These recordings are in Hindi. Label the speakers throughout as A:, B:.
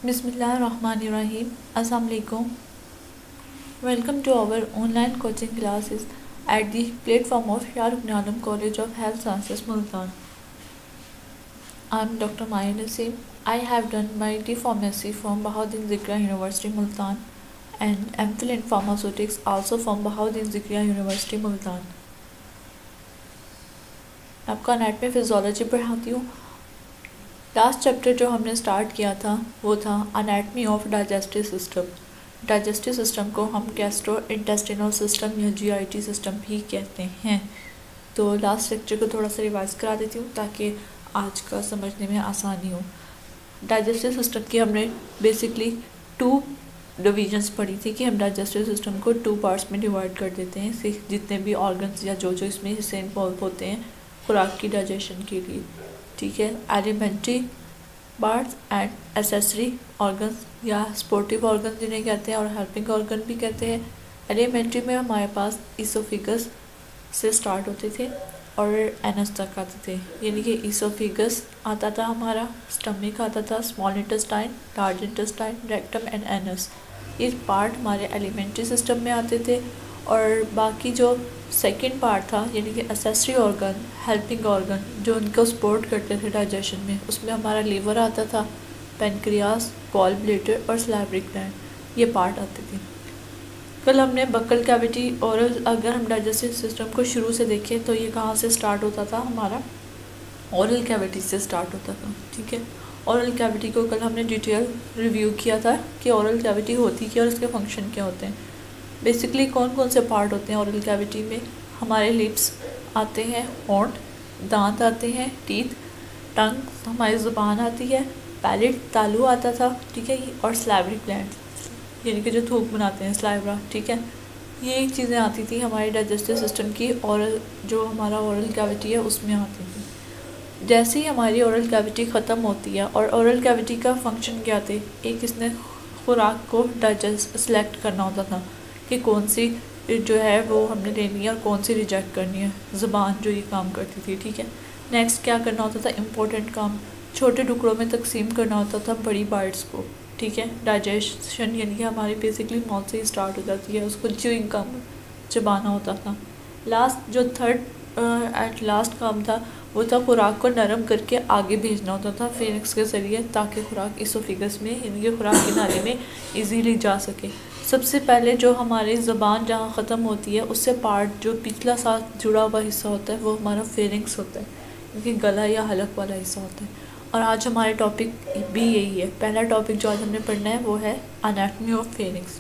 A: Bismillahirrahmanirrahim. Assalamu alaikum. Welcome to our online coaching classes at the platform of Shah Rukn Alam College of Health Sciences, Multan. I am Dr. Maya Naseem. I have done my D Pharmacy from Bahauddin Zikria University, Multan, and MPhil in Pharmaceutics also from Bahauddin Zikria University, Multan. आपका एनाटमी फिजियोलॉजी पढ़ाती हूँ। लास्ट चैप्टर जो हमने स्टार्ट किया था वो था anatomy of digestive system. Digestive system को हम गैस्ट्रो इंटेस्टिनल सिस्टम या जीआईटी सिस्टम भी कहते हैं। तो लास्ट लेक्चर को थोड़ा सा रिवाइज करा देती हूँ ताकि आज का समझने में आसानी हो। डाइजेस्टिव सिस्टम की हमने बेसिकली 2 डिविजन्स पढ़ी थी कि हम डाइजेस्टिव सिस्टम को 2 पार्ट्स में डिवाइड कर देते हैं, जितने भी ऑर्गन्स या जो इसमें हिस्से इन्वॉल्व होते हैं खुराक की डाइजेशन के लिए। ठीक है, elementary parts and accessory organs या स्पोर्टिव ऑर्गन जिन्हें कहते हैं और हेल्पिंग ऑर्गन भी कहते हैं। एलिमेंट्री में हमारे पास इसोफिगस से स्टार्ट होते थे और एनस तक आते थे, यानी कि इसोफिगस आता था हमारा, स्टमक आता था, small intestine, large intestine, rectum and anus. ये पार्ट हमारे एलिमेंट्री सिस्टम में आते थे। और बाकी जो सेकंड पार्ट था यानी कि एसेसरी ऑर्गन, हेल्पिंग ऑर्गन जो उनको सपोर्ट करते थे डाइजेशन में, उसमें हमारा लीवर आता था, पेनक्रियास, गॉल ब्लैडर और सलाइवरी ग्लैंड, ये पार्ट आते थे। कल हमने बक्कल कैविटी और अगर हम डाइजेस्टिव सिस्टम को शुरू से देखें तो ये कहाँ से स्टार्ट होता था, हमारा ओरल कैविटी से स्टार्ट होता था। ठीक है, ओरल कैविटी को कल हमने डिटेल रिव्यू किया था कि ओरल कैविटी होती क्या और इसके फंक्शन क्या होते हैं। बेसिकली कौन कौन से पार्ट होते हैं ओरल कैविटी में, हमारे लिप्स आते हैं, होंठ, दांत आते हैं, टीथ, टंग हमारी ज़ुबान आती है, पैलेट तालू आता था, ठीक है, और सलाइवरी ग्लैंड यानी कि जो थूक बनाते हैं सलाइवरा। ठीक है, ये चीज़ें आती थी हमारी डाइजेस्टिव सिस्टम की ओरल, जो हमारा ओरल कैविटी है उसमें आती थी। जैसे ही हमारी ओरल कैविटी ख़त्म होती है, और ओरल कैविटी का फंक्शन क्या थे, एक इसने खुराक को डाइजेस्ट सेलेक्ट करना होता था कि कौन सी जो है वो हमने लेनी है और कौन सी रिजेक्ट करनी है, ज़ुबान जो ये काम करती थी। ठीक है, नेक्स्ट क्या करना होता था, इम्पोर्टेंट काम छोटे टुकड़ों में तकसीम करना होता था बड़ी बाइट्स को। ठीक है, डाइजेशन यानी कि हमारी बेसिकली माउथ से ही स्टार्ट हो जाती है, उसको च्यूइंग काम चबाना होता था। लास्ट जो थर्ड एट लास्ट काम था वो था खुराक को नरम करके आगे भेजना होता था फेनिक्स के ज़रिए, ताकि खुराक इसोफिगस में यानी कि खुराक की नाली में ईजीली जा सके। सबसे पहले जो हमारी ज़बान जहाँ ख़त्म होती है उससे पार्ट जो पिछला साथ जुड़ा हुआ हिस्सा होता है वो हमारा फेरिंग्स होता है, क्योंकि गला या हलक वाला हिस्सा होता है। और आज हमारे टॉपिक भी यही है। पहला टॉपिक जो आज हमने पढ़ना है वो है एनाटमी ऑफ फेरिंग्स।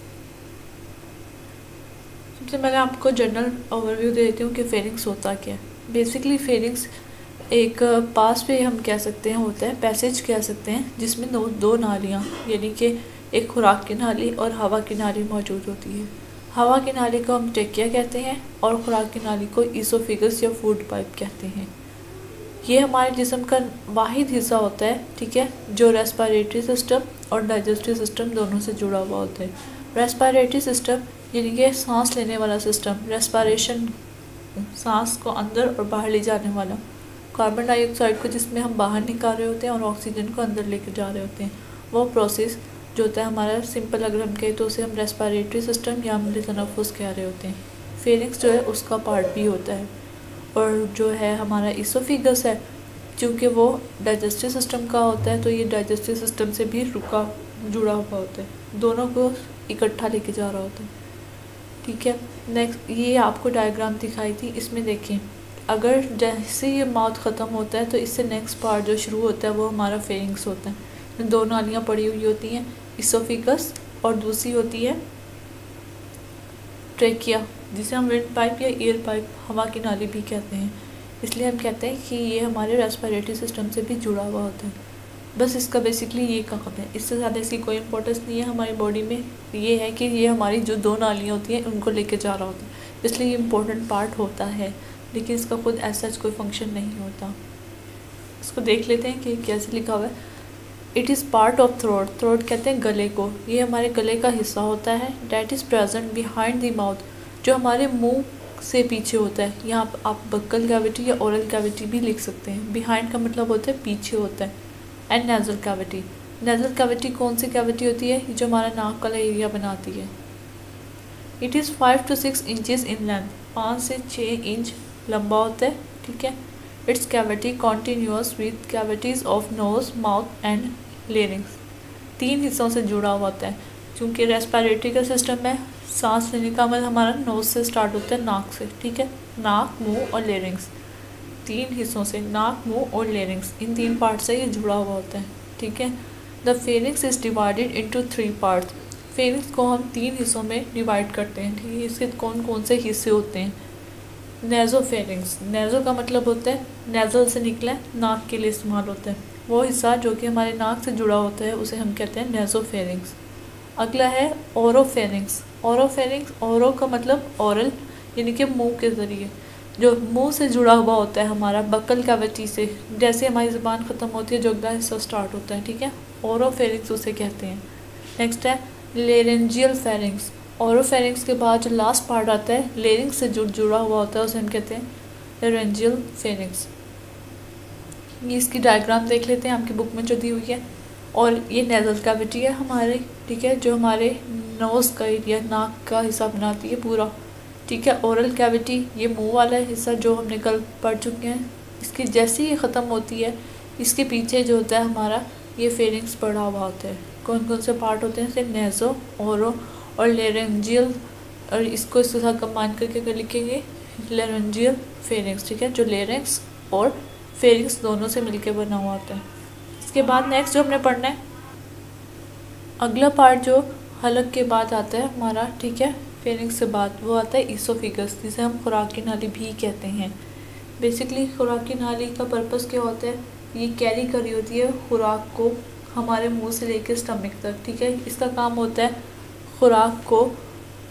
A: सबसे पहले आपको जनरल ओवरव्यू दे देती हूँ कि फेरिंग्स होता क्या है। बेसिकली फेरिंग्स एक पास पे हम कह सकते हैं होता है, पैसेज कह सकते हैं, जिसमें दो नालियाँ यानी कि एक खुराक की नाली और हवा की नाली मौजूद होती है। हवा की नाली को हम ट्रेकिया कहते हैं और खुराक की नाली को इसोफिगस या फूड पाइप कहते हैं। ये हमारे जिस्म का वाहिद हिस्सा होता है, ठीक है, जो रेस्पिरेटरी सिस्टम और डाइजेस्टिव सिस्टम दोनों से जुड़ा हुआ होता है। रेस्पिरेटरी सिस्टम यानी कि सांस लेने वाला सिस्टम, रेस्पिरेशन सांस को अंदर और बाहर ले जाने वाला, कार्बन डाइऑक्साइड को जिसमें हम बाहर निकाल रहे होते हैं और ऑक्सीजन को अंदर लेकर जा रहे होते हैं, वो प्रोसेस जो होता है हमारा, सिंपल अगर हम कहें तो उसे हम रेस्पिरेटरी सिस्टम या अमली तनफ़ुस कह रहे होते हैं। फेरिंग्स जो है उसका पार्ट भी होता है। और जो है हमारा इसोफिगस है, क्योंकि वो डाइजेस्टिव सिस्टम का होता है तो ये डाइजेस्टिव सिस्टम से भी जुड़ा हुआ होता है, दोनों को इकट्ठा लेके जा रहा होता है। ठीक है, नेक्स्ट ये आपको डायग्राम दिखाई थी, इसमें देखें, अगर जैसे ये माउथ ख़त्म होता है तो इससे नेक्स्ट पार्ट जो शुरू होता है वो हमारा फेरिंग्स होता है। 2 नालियाँ पड़ी हुई होती हैं, इसोफिगस और दूसरी होती है ट्रेकिया, जिसे हम विंड पाइप या एयर पाइप, हवा की नाली भी कहते हैं। इसलिए हम कहते हैं कि ये हमारे रेस्पिरेटरी सिस्टम से भी जुड़ा हुआ होता है। बस इसका बेसिकली ये काम है, इससे ज़्यादा इसकी कोई इंपॉर्टेंस नहीं है हमारी बॉडी में। ये है कि ये हमारी जो 2 नालियाँ होती हैं उनको लेके जा रहा होता है, इसलिए ये इम्पोर्टेंट पार्ट होता है, लेकिन इसका खुद ऐसा कोई फंक्शन नहीं होता। इसको देख लेते हैं कि कैसे लिखा हुआ है। It is part of throat, throat कहते हैं गले को, ये हमारे गले का हिस्सा होता है। That is present behind the mouth, जो हमारे मुंह से पीछे होता है। यहाँ आप बक्कल कैविटी या ओरल कैविटी भी लिख सकते हैं। बिहाइंड का मतलब होता है पीछे होता है। And nasal cavity, nasal cavity कौन सी कैविटी होती है? जो हमारा नाक वाला एरिया बनाती है। It is 5 to 6 inches in length, 5 से 6 इंच लंबा होता है, ठीक है। It's cavity continuous with cavities of nose, mouth and larynx, 3 हिस्सों से जुड़ा हुआ होता है। क्योंकि रेस्पिरेटरी का सिस्टम है, सांस लेने का अमल हमारा नोज से स्टार्ट होता है, नाक से, ठीक है। नाक, मुंह और लेरिंग्स, 3 हिस्सों से, नाक, मुंह और लेरिंग्स, इन 3 पार्ट से ये जुड़ा हुआ होता है, ठीक है। The pharynx is divided into 3 parts. Pharynx को हम 3 हिस्सों में डिवाइड करते हैं, ठीक है। इसके कौन कौन से हिस्से होते हैं? नेज़ोफेरिंग्स, नेज़ो का मतलब होता है नेज़ल से निकला, नाक के लिए इस्तेमाल होता है। वो हिस्सा जो कि हमारे नाक से जुड़ा होता है उसे हम कहते हैं नेज़ोफेरिंग्स। अगला है ओरोफेरिंग्स। ओरोफेरिंग्स, ओरो का मतलब ओरल, यानी कि मुंह के ज़रिए, जो मुंह से जुड़ा हुआ होता है हमारा बकल कैविटी से, जैसे हमारी ज़ुबान ख़त्म होती है जो अगला हिस्सा स्टार्ट होता है, ठीक है। ओरोफेरिंग्स उसे कहते हैं। नेक्स्ट है लेरेंजियल फेरिंग्स। ओरोफेरिंग्स के बाद जो लास्ट पार्ट आता है लेरिंग्स से जुड़ा हुआ होता है उसे हम कहते हैं लेरेंजियल फेरिंग्स। ये इसकी डायग्राम देख लेते हैं, आपकी बुक में जो दी हुई है। और ये नेज़ल कैविटी है हमारी, ठीक है, जो हमारे नोज़ का एरिया, नाक का हिस्सा बनाती है पूरा, ठीक है। ओरल कैविटी, ये मुंह वाला हिस्सा जो हमने कल पढ़ चुके हैं, इसकी जैसे ही ख़त्म होती है इसके पीछे जो होता है हमारा ये फेरिंग्स पड़ा हुआ होता है। कौन कौन से पार्ट होते हैं? जैसे नेज़ो, ओरो और लेरेंजियल, और इसको इसके साथ कंबाइन करके कर लिखेंगे लेरेंजियल फेरिंग्स, ठीक है, जो लेरिंग्स और फेरिंग्स दोनों से मिलके बना हुआ होता है। इसके बाद नेक्स्ट जो हमने पढ़ना है, अगला पार्ट जो हलक के बाद आता है हमारा, ठीक है, फेरिंग्स के बाद, वो आता है ईसोफिगस, जिसे हम खुराक की नाली भी कहते हैं। बेसिकली खुराक की नाली का पर्पस क्या होता है? ये कैरी करी होती है खुराक को हमारे मुंह से लेकर स्टमक तक, ठीक है। इसका काम होता है खुराक को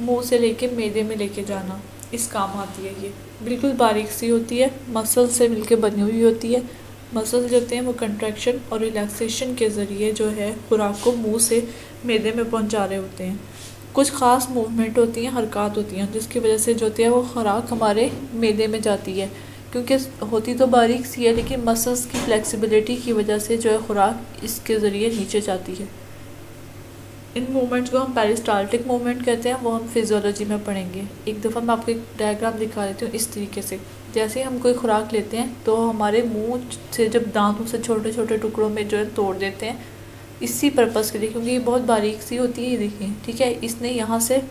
A: मुंह से लेके मैदे में लेके जाना, इस काम आती है। ये बिल्कुल बारीक सी होती है, मसल से मिलके बनी हुई होती है। मसल जो होते हैं वो कंट्रैक्शन और रिलैक्सेशन के ज़रिए जो है खुराक को मुंह से मैदे में पहुंचा रहे होते हैं। कुछ ख़ास मूवमेंट होती हैं, हरकत होती हैं, जिसकी वजह से जो होती है वो खुराक हमारे मैदे में जाती है। क्योंकि होती तो बारीक सी है, लेकिन मसल्स की फ्लेक्सिबिलिटी की वजह से जो है खुराक इसके ज़रिए नीचे जाती है। इन मूवमेंट्स को हम पेरिस्टाल्टिक मूवमेंट कहते हैं, वो हम फिजियोलॉजी में पढ़ेंगे। एक दफ़ा मैं आपको एक डायग्राम दिखा देती हूँ इस तरीके से। जैसे हम कोई खुराक लेते हैं तो हमारे मुंह से जब दांतों से छोटे छोटे टुकड़ों में जो है तोड़ देते हैं, इसी पर्पज़ के लिए, क्योंकि ये बहुत बारीक सी होती है, ये देखिए, ठीक है। इसने यहाँ से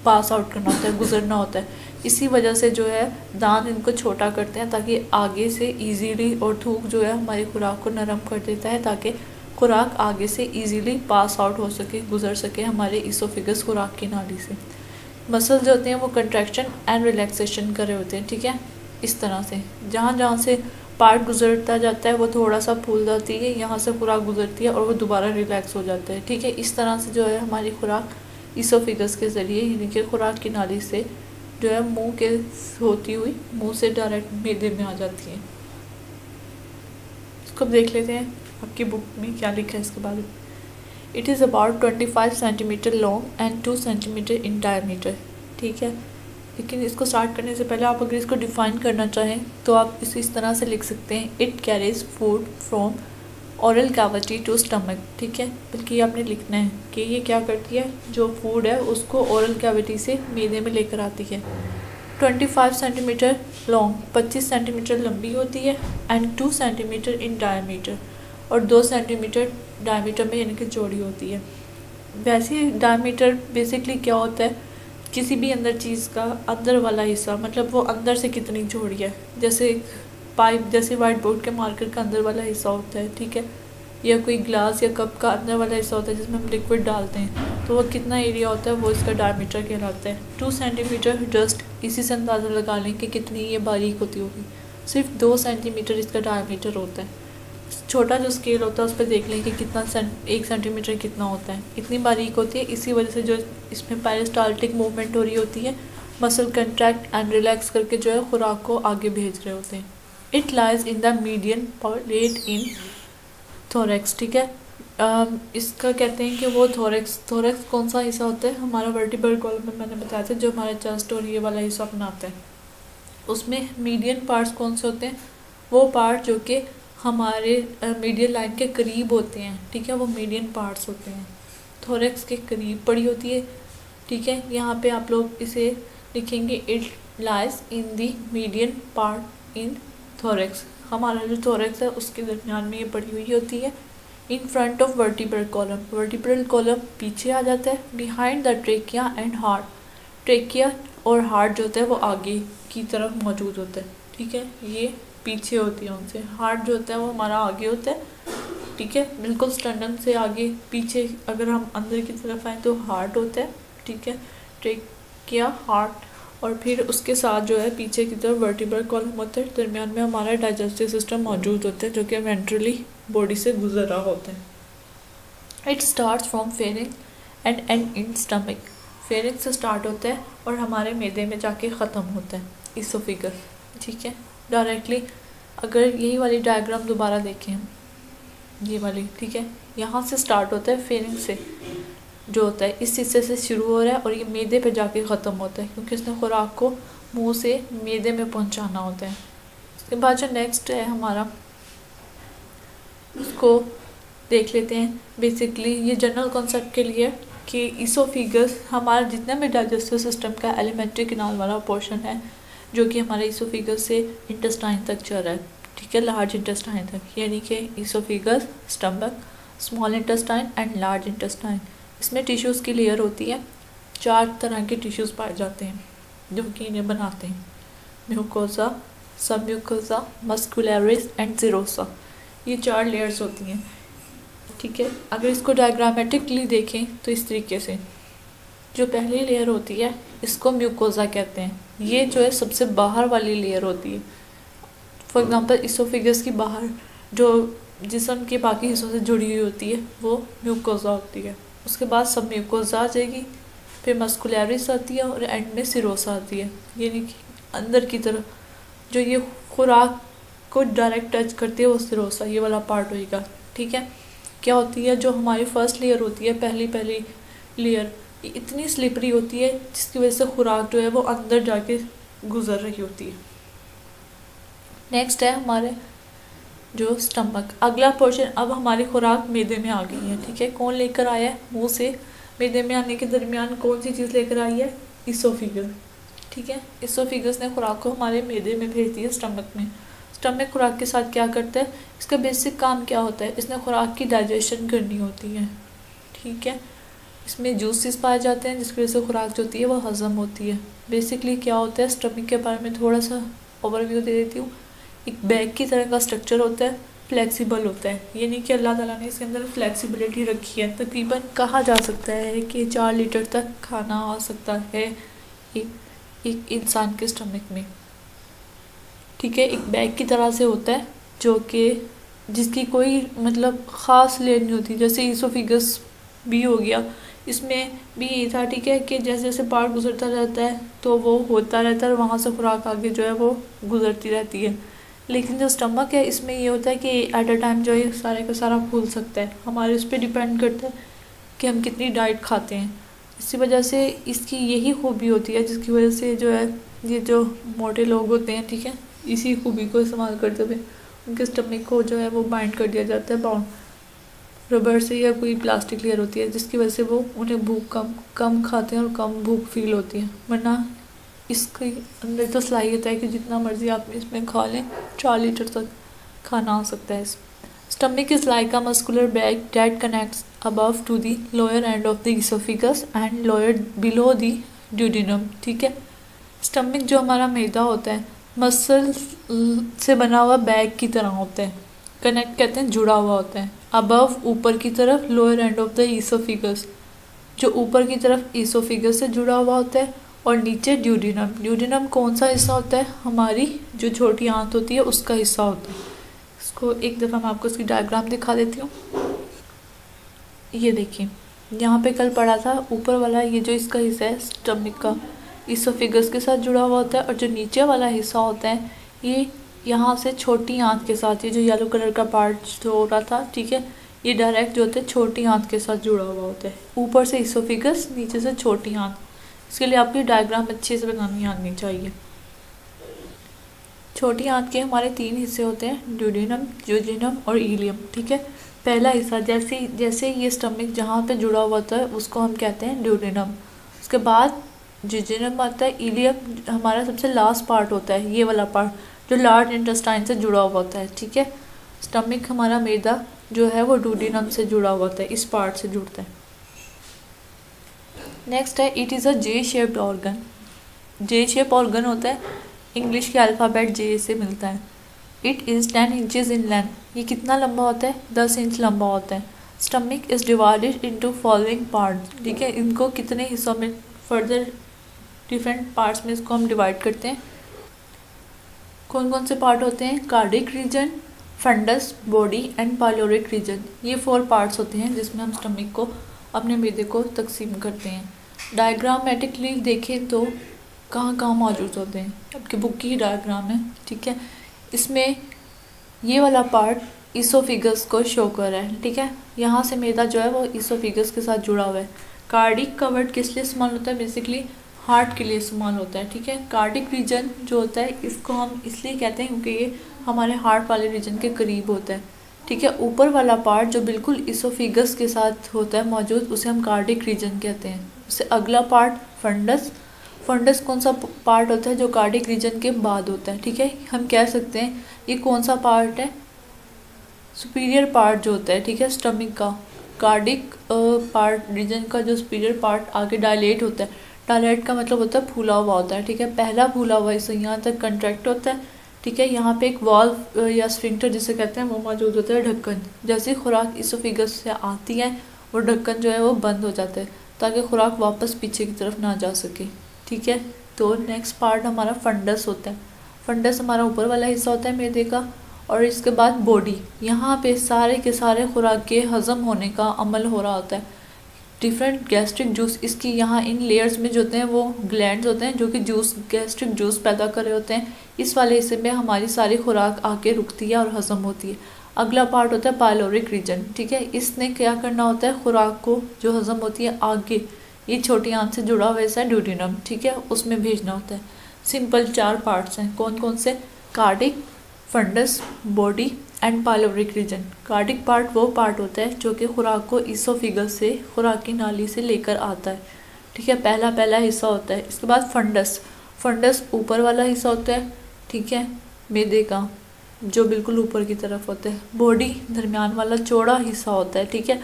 A: पास आउट करना होता है, गुजरना होता है। इसी वजह से जो है दांत इनको छोटा करते हैं ताकि आगे से इजीली, और थूक जो है हमारी खुराक को नरम कर देता है ताकि खुराक आगे से इजीली पास आउट हो सके, गुजर सके हमारे ईसोफिगस खुराक की नाली से। मसल जो होते हैं वो कंट्रैक्शन एंड रिलैक्सेशन कर रहे होते हैं, ठीक है। इस तरह से जहाँ जहाँ से पार्ट गुजरता जाता है वो थोड़ा सा फूल जाती है, यहाँ से खुराक गुजरती है और वो दोबारा रिलैक्स हो जाता है, ठीक है। इस तरह से जो है हमारी खुराक ईसोफिगस के ज़रिए, यानी कि खुराक की नाली से जो है मुंह के होती हुई मुंह से डायरेक्ट मैदे में आ जाती है। इसको देख लेते हैं आपकी बुक में क्या लिखा है इसके बारे में। It is about 25 centimetre long and 2 centimetre in diameter, ठीक है। लेकिन इसको स्टार्ट करने से पहले आप अगर इसको डिफ़ाइन करना चाहें तो आप इस तरह से लिख सकते हैं, it carries food from oral cavity to stomach, ठीक है। बल्कि आपने लिखना है कि ये क्या करती है, जो फूड है उसको ओरल कैविटी से मैदे में लेकर आती है। 25 सेंटीमीटर लॉन्ग, 25 सेंटीमीटर लंबी होती है, एंड 2 सेंटीमीटर इन डायमीटर, और 2 सेंटीमीटर डायमीटर में यानी कि चौड़ी होती है। वैसे डायमीटर बेसिकली क्या होता है, किसी भी अंदर चीज़ का अंदर वाला हिस्सा, मतलब वो अंदर से कितनी चौड़ी है, जैसे पाइप, जैसे वाइट बोर्ड के मार्कर का अंदर वाला हिस्सा होता है, ठीक है, या कोई ग्लास या कप का अंदर वाला हिस्सा होता है जिसमें हम लिक्विड डालते हैं, तो वो कितना एरिया होता है वो इसका डायमीटर कहलाता है। 2 सेंटीमीटर जस्ट इसी से अंदाज़ा लगा लें कि कितनी ये बारीक होती होगी। सिर्फ 2 सेंटीमीटर इसका डायमीटर होता है। छोटा जो स्केल होता है उस पर देख लें कि कितना 1 सेंटीमीटर कितना होता है, इतनी बारीक होती है। इसी वजह से जो इसमें पेरिस्टाल्टिक मूवमेंट हो रही होती है, मसल कंट्रैक्ट एंड रिलैक्स करके जो है खुराक को आगे भेज रहे होते हैं। It lies in the median plate in thorax, ठीक है। इसका कहते हैं कि वो थोरैक्स कौन सा हिस्सा होता है, हमारा वर्टिब्रल कॉलम में मैंने बताया था, जो हमारे चेस्ट और ये वाला हिस्सा बनाते हैं। उसमें मीडियन पार्ट्स कौन से होते हैं, वो पार्ट जो कि हमारे मीडियन लाइन के करीब होते हैं, ठीक है, वो मीडियन पार्ट्स होते हैं, थोरेक्स के करीब पड़ी होती है, ठीक है। यहाँ पे आप लोग इसे लिखेंगे it lies in the median part in thorax, हमारा जो थोरेक्स है उसके दरमियान में ये पड़ी हुई होती है। In front of vertebral column, vertebral column पीछे आ जाता है। Behind the trachea and heart, trachea और हार्ट जो होता है वो आगे की तरफ मौजूद होता है, ठीक है, ये पीछे होती है उनसे। हार्ट जो होता है वो हमारा आगे होता है, ठीक है, बिल्कुल स्टर्नम से आगे पीछे अगर हम अंदर की तरफ आए तो हार्ट होता है, ठीक है, ट्रेकिया हार्ट, और फिर उसके साथ जो है पीछे की तरफ वर्टिब्रल कॉलम होता है, दरमियान में हमारा डाइजेस्टिव सिस्टम मौजूद होता है जो कि वेंट्रली बॉडी से गुजर रहा होता है। It starts from pharynx and and in stomach, pharynx से स्टार्ट होता है और हमारे मैदे में जाके ख़त्म होता है इसोफिगस, ठीक है, डायरेक्टली। अगर यही वाली डायग्राम दोबारा देखें हम, ये वाली, ठीक है, यहाँ से स्टार्ट होता है फेरिंग से जो होता है इस हिस्से से शुरू हो रहा है और ये मैदे पे जाके ख़त्म होता है क्योंकि इसने खुराक को मुंह से मैदे में पहुंचाना होता है। उसके बाद जो नेक्स्ट है हमारा, उसको देख लेते हैं। बेसिकली ये जनरल कॉन्सेप्ट के लिए कि इसोफिगस हमारा जितना भी डाइजेस्टिव सिस्टम का एलिमेंट्री किनाल वाला पोर्शन है जो कि हमारे इसोफिगस से इंटेस्टाइन तक चल रहा है, ठीक है, लार्ज इंटेस्टाइन तक, यानी कि oesophagus, stomach, small intestine and large intestine. इसमें टिश्यूज़ की लेयर होती है, 4 तरह के टिश्यूज़ पाए जाते हैं जो कि इन्हें बनाते हैं, म्यूकोसा, सबम्यूकोसा, मस्कुलरिस एंड जीरोसा, ये 4 लेयर्स होती हैं, ठीक है। अगर इसको डायग्रामेटिकली देखें तो इस तरीके से, जो पहली लेयर होती है इसको म्यूकोसा कहते हैं, ये जो है सबसे बाहर वाली लेयर होती है। फॉर एग्जांपल इसोफिगस की बाहर जो जिस्म के बाकी हिस्सों से जुड़ी हुई होती है वो म्यूकोसा होती है। उसके बाद सब म्यूकोसा आ जाएगी, फिर मस्कुलरिस आती है और एंड में सिरोसा आती है, यानी कि अंदर की तरफ जो ये खुराक को डायरेक्ट टच करती है वो सिरोसा, ये वाला पार्ट होएगा, ठीक है। क्या होती है, जो हमारी फर्स्ट लेयर होती है, पहली लेयर इतनी स्लिपरी होती है जिसकी वजह से खुराक जो है वो अंदर जाके गुजर रही होती है। नेक्स्ट है हमारे जो स्टमक, अगला पोर्शन। अब हमारी खुराक मैदे में आ गई है, ठीक है, कौन लेकर आया है, मुंह से मैदे में आने के दरमियान कौन सी चीज़ लेकर आई है, इसोफिगस, ठीक है। इसोफिगस ने खुराक को हमारे मैदे में भेज दिया स्टमक में। स्टमक खुराक के साथ क्या करता है, इसका बेसिक काम क्या होता है, इसने खुराक की डाइजेशन करनी होती है, ठीक है। इसमें जूसेस पाए जाते हैं जिसकी वजह से खुराक जो होती है वो हज़म होती है। बेसिकली क्या होता है, स्टमक के बारे में थोड़ा सा ओवरव्यू दे देती हूँ। एक बैग की तरह का स्ट्रक्चर होता है, फ्लेक्सिबल होता है, यानी कि अल्लाह ताला ने इसके अंदर फ्लेक्सिबिलिटी रखी है। तकरीबन कहा जा सकता है कि 4 लीटर तक खाना आ सकता है एक इंसान के स्टमक में, ठीक है। एक बैग की तरह से होता है जो कि जिसकी कोई मतलब ख़ास लेयर नहीं होती, जैसे इसोफिगस भी हो गया, इसमें भी ये था, ठीक है, कि जैसे जैसे पार्ट गुजरता रहता है तो वो होता रहता है और वहाँ से खुराक आगे जो है वो गुजरती रहती है। लेकिन जो स्टमक है इसमें ये होता है कि एट अ टाइम जो है सारे का सारा फूल सकता है, हमारे उस पर डिपेंड करता है कि हम कितनी डाइट खाते हैं। इसी वजह से इसकी यही खूबी होती है जिसकी वजह से जो है ये जो मोटे लोग होते हैं, ठीक है, इसी खूबी को इस्तेमाल करते हुए उनके स्टमक को जो है वो बाइंड कर दिया जाता है बाउंड रबर से या कोई प्लास्टिक लेयर होती है, जिसकी वजह से वो उन्हें भूख कम खाते हैं और कम भूख फील होती है। वरना इसके अंदर तो सलाहियत है कि जितना मर्जी आप इसमें खा लें, 4 लीटर तक खाना आ सकता है। Stomach is like a muscular bag that connects above to the lower end of the oesophagus and lower below the duodenum, ठीक है। स्टमक जो हमारा मैदा होता है मसल से बना हुआ बैग की तरह होता है, कनेक्ट कहते हैं, जुड़ा हुआ होता है। अबव ऊपर की तरफ, lower end of the oesophagus जो ऊपर की तरफ इसोफिगस से जुड़ा हुआ होता है, और नीचे ड्यूडेनम। ड्यूडेनम कौन सा हिस्सा होता है, हमारी जो छोटी आंत होती है उसका हिस्सा होता है। इसको एक दफ़ा मैं आपको इसकी डायग्राम दिखा देती हूँ। ये देखिए, यहाँ पे कल पढ़ा था ऊपर वाला ये जो इसका हिस्सा है स्टमक का, इसोफिगस के साथ जुड़ा हुआ होता है, और जो नीचे वाला हिस्सा होता है ये यहाँ से छोटी आंत के साथ, ये जो येलो कलर का पार्ट जो हो रहा था, ठीक है, ये डायरेक्ट जो होता है छोटी आंत के साथ जुड़ा हुआ होता है। ऊपर से इसोफिगस, नीचे से छोटी आंत। इसके लिए आपकी डायग्राम अच्छे से बनानी आनी चाहिए। छोटी आंत के हमारे 3 हिस्से होते हैं, ड्यूडेनम, ज्यूजेनम और इलियम। ठीक है, पहला हिस्सा जैसे जैसे ये स्टमक जहाँ पे जुड़ा हुआ होता है उसको हम कहते हैं ड्यूडेनम। उसके बाद ज्यूजेनम आता है, इलियम हमारा सबसे लास्ट पार्ट होता है, ये वाला पार्ट जो लार्ज इंटेस्टाइन से जुड़ा हुआ होता है। ठीक है, स्टमक हमारा मैदा जो है वो ड्यूडेनम से जुड़ा हुआ होता है, इस पार्ट से जुड़ता है। नेक्स्ट है it is a J shaped organ. J shape organ होता है, इंग्लिश के अल्फ़ाबेट जे से मिलता है। It is 10 inches in length. ये कितना लंबा होता है? 10 इंच लंबा होता है। Stomach is divided into following parts. ठीक है, इनको कितने हिस्सों में, फर्दर डिफरेंट पार्ट्स में इसको हम डिवाइड करते हैं। कौन कौन से पार्ट होते हैं? Cardiac region, fundus, body and pyloric region. ये 4 पार्ट्स होते हैं जिसमें हम स्टमक को, अपने मैदे को तकसीम करते हैं। डायग्रामेटिकली देखें तो कहाँ कहाँ मौजूद होते हैं, आपकी बुक की डायग्राम है। ठीक है, इसमें ये वाला पार्ट इसोफिगस को शो कर रहा है। ठीक है, यहाँ से मैदा जो है वो इसोफिगस के साथ जुड़ा हुआ है। कार्डिक का वर्ड किस लिए इस्तेमाल होता है? बेसिकली हार्ट के लिए इस्तेमाल होता है। ठीक है, कार्डिक रीजन जो होता है इसको हम इसलिए कहते हैं क्योंकि ये हमारे हार्ट वाले रीजन के करीब होता है। ठीक है, ऊपर वाला पार्ट जो बिल्कुल इसोफिगस के साथ होता है मौजूद, उसे हम कार्डिक रीजन कहते हैं। उससे अगला पार्ट फंडस। फंडस कौन सा पार्ट होता है? जो कार्डिक रीजन के बाद होता है। ठीक है, हम कह सकते हैं ये कौन सा पार्ट है? सुपीरियर पार्ट जो होता है। ठीक है, स्टमक का कार्डिक पार्ट रीजन का जो सुपीरियर पार्ट आगे डायलेट होता है। डायलेट का मतलब होता है फूला हुआ होता है। ठीक है, पहला फूला हुआ इससे यहाँ तक कंट्रैक्ट होता है। ठीक है, यहाँ पे एक वाल्व या स्फिंक्टर जिसे कहते हैं वो मौजूद होता है, ढक्कन। जैसे खुराक इसोफिगस से आती है वो ढक्कन जो है वो बंद हो जाता है ताकि खुराक वापस पीछे की तरफ ना जा सके। ठीक है, तो नेक्स्ट पार्ट हमारा फंडस होता है। फंडस हमारा ऊपर वाला हिस्सा होता है मैदे का। और इसके बाद बॉडी, यहाँ पे सारे के सारे खुराक के हज़म होने का अमल हो रहा होता है। डिफरेंट गैस्ट्रिक जूस इसकी यहाँ इन लेयर्स में जो होते हैं वो ग्लैंड्स होते हैं जो कि जूस, गैस्ट्रिक जूस पैदा कर रहे होते हैं। इस वाले हिस्से में हमारी सारी खुराक आके रुकती है और हज़म होती है। अगला पार्ट होता है पाइलोरिक रीजन। ठीक है, इसने क्या करना होता है? खुराक को जो हज़म होती है आगे, ये छोटी आंत से जुड़ा हुआ ऐसा ड्यूडेनम, ठीक है, उसमें भेजना होता है। सिंपल 4 पार्ट्स हैं। कौन कौन से? Cardiac, fundus, body and pyloric region. Cardiac part वो पार्ट होता है जो कि खुराक को इसोफिगस से, खुराक की नाली से लेकर आता है। ठीक है, पहला हिस्सा होता है। इसके बाद फंडस। फंडस ऊपर वाला हिस्सा होता है। ठीक है, मैदे का जो बिल्कुल ऊपर की तरफ होता है। बॉडी दरमियान वाला चौड़ा हिस्सा होता है। ठीक है,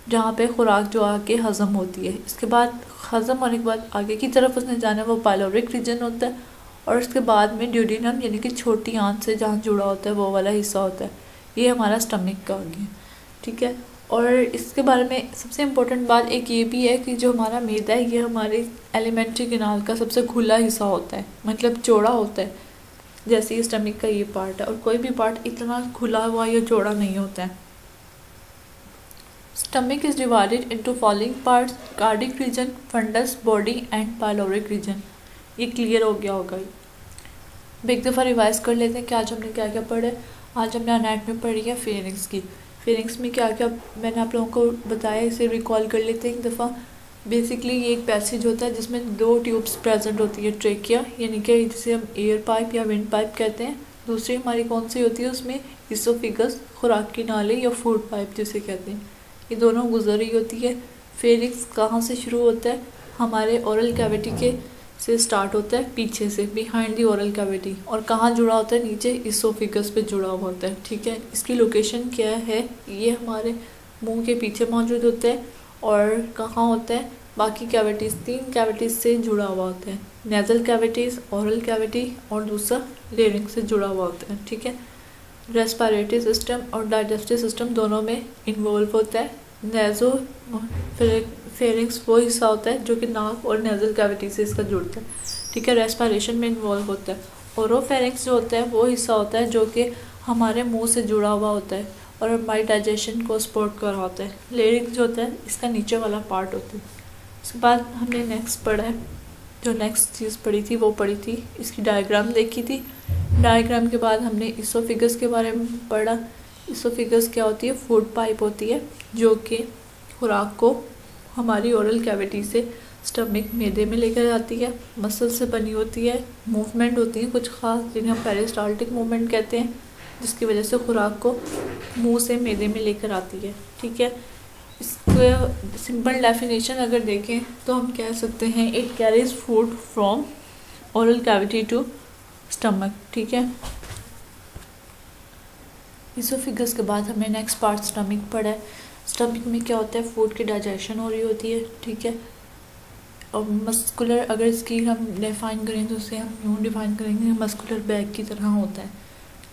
A: जहाँ पे खुराक जो आके हज़म होती है। इसके बाद हज़म होने के बाद आगे की तरफ उसने जाना है वो पाइलोरिक रीजन होता है। और उसके बाद में ड्यूडेनम यानी कि छोटी आंत से जहाँ जुड़ा होता है वो वाला हिस्सा होता है। ये हमारा स्टमक का हो गया। ठीक है, और इसके बारे में सबसे इम्पोर्टेंट बात एक ये भी है कि जो हमारा मैदा है ये हमारे एलिमेंट्री कैनाल का सबसे खुला हिस्सा होता है, मतलब चौड़ा होता है। जैसे ये स्टमक का ये पार्ट है, और कोई भी पार्ट इतना खुला हुआ या चौड़ा नहीं होता है। Stomach is divided into following parts: cardiac region, fundus, body and pyloric region. ये क्लियर हो गया होगा। अब एक दफ़ा रिवाइज कर लेते हैं कि आज हमने क्या क्या पढ़ा है। आज हमने एनाटॉमी पढ़ी है फेरिंग्स की। फेरिंग्स में क्या क्या मैंने आप लोगों को बताया, इसे रिकॉल कर लेते हैं एक दफ़ा। बेसिकली ये एक पैसेज होता है जिसमें 2 ट्यूब्स प्रेजेंट होती है। ट्रेकिया यानी कि जिसे हम एयर पाइप या विंड पाइप कहते हैं। दूसरी हमारी कौन सी होती है? उसमें इसोफिगस, खुराक की नाली या फूड पाइप जिसे कहते हैं। ये दोनों गुजर रही होती है। फेरिंग्स कहाँ से शुरू होता है? हमारे ओरल कैविटी के से स्टार्ट होता है, पीछे से, बिहाइंड दी ओरल कैविटी। और कहाँ जुड़ा होता है? नीचे इसोफिगस पे जुड़ा हुआ होता है। ठीक है, इसकी लोकेशन क्या है? ये हमारे मुंह के पीछे मौजूद होता है। और कहाँ होता है? बाकी कैविटीज़, 3 कैविटीज़ से जुड़ा हुआ होता है। नेज़ल कैविटीज़, ओरल कैविटी और दूसरा लेरिंक्स से जुड़ा हुआ होता है। ठीक है, रेस्पिरेटरी सिस्टम और डाइजेस्टिव सिस्टम दोनों में इन्वॉल्व होता है। नेज़ो फेरिंग्स वो हिस्सा होता है जो कि नाक और नेज़ल कैविटी से इसका जुड़ता है। ठीक है, रेस्पिरेशन में इन्वॉल्व होता है। ओरोफेरिंक्स जो होता है वो हिस्सा होता है जो कि हमारे मुंह से जुड़ा हुआ होता है और हमारी डाइजेशन को सपोर्ट कर रहा होता है। लेरिंक्स जो होता है इसका नीचे वाला पार्ट होता है। उसके बाद हमने नेक्स्ट पढ़ा है, जो नेक्स्ट चीज़ पढ़ी थी वो पढ़ी थी, इसकी डायग्राम देखी थी। डायग्राम के बाद हमने इसोफिगस के बारे में पढ़ा। इसोफिगस क्या होती है? फूड पाइप होती है जो कि खुराक को हमारी ओरल कैविटी से स्टमक मैदे में लेकर आती है, मसल से बनी होती है, मूवमेंट होती है कुछ ख़ास जिन्हें हम पेरिस्टाल्टिक मूवमेंट कहते हैं, जिसकी वजह से खुराक को मुंह से मैदे में लेकर आती है। ठीक है, इसको सिंपल डेफिनेशन अगर देखें तो हम कह सकते हैं it carries food from oral cavity to stomach. ठीक है, इसोफिगस के बाद हमने नेक्स्ट पार्ट स्टमक पढ़ा है। स्टमक में क्या होता है, फूड की डाइजेशन हो रही होती है। ठीक है, और मस्कुलर अगर इसकी हम डिफ़ाइन करें तो उसे हम यूँ डिफ़ाइन करेंगे, मस्कुलर बैग की तरह होता है,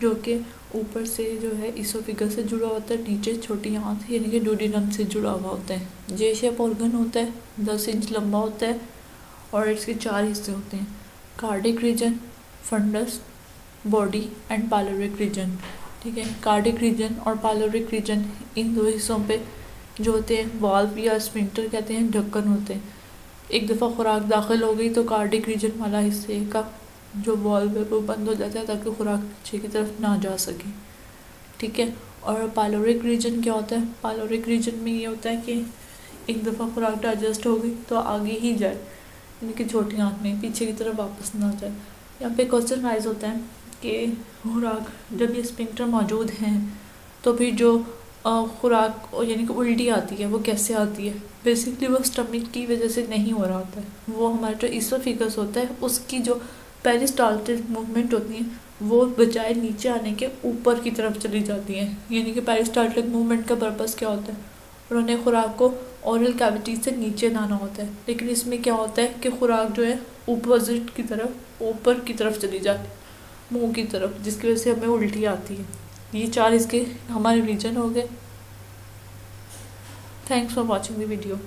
A: जो कि ऊपर से जो है इसोफिगस से जुड़ा होता है, नीचे छोटी आंत यानी कि डुओडेनम से जुड़ा हुआ होता है। जे शेप ऑर्गन होता है, 10 इंच लंबा होता है और इसके 4 हिस्से होते हैं, cardiac region, fundus, body and pyloric region. ठीक है, कार्डिक रीजन और पाइलोरिक रीजन इन दो हिस्सों पे जो होते हैं वाल्व या स्फिंक्टर कहते हैं, ढक्कन होते हैं। एक दफ़ा खुराक दाखिल हो गई तो कार्डिक रीजन वाला हिस्से का जो वाल्व है वो बंद हो जाता है ताकि खुराक पीछे की तरफ ना जा सके। ठीक है, और पाइलोरिक रीजन क्या होता है, पाइलोरिक रीजन में ये होता है कि एक दफ़ा खुराक डाइजेस्ट हो गई तो आगे ही जाए, यानी कि छोटी आंत में पीछे की तरफ वापस ना जाए। यहाँ पे क्वेश्चन राइज होता है कि खुराक जब ये स्फिंक्टर मौजूद हैं तो फिर जो खुराक यानी कि उल्टी आती है वो कैसे आती है। बेसिकली वो स्टमक की वजह से नहीं हो रहा होता है, वो हमारा जो इसोफिगस होता है उसकी जो पेरिस्टाल्टिक मूवमेंट होती है वो बजाय नीचे आने के ऊपर की तरफ चली जाती है। यानी कि पेरिस्टाल्टिक मूवमेंट का पर्पस क्या होता है, उन्होंने खुराक को ओरल कैविटी से नीचे लाना होता है, लेकिन इसमें क्या होता है कि खुराक जो है अपोजिट की तरफ ऊपर की तरफ चली जाती है, मुंह की तरफ, जिसकी वजह से हमें उल्टी आती है। ये 4 इसके हमारे रीजन हो गए। Thanks for watching the video.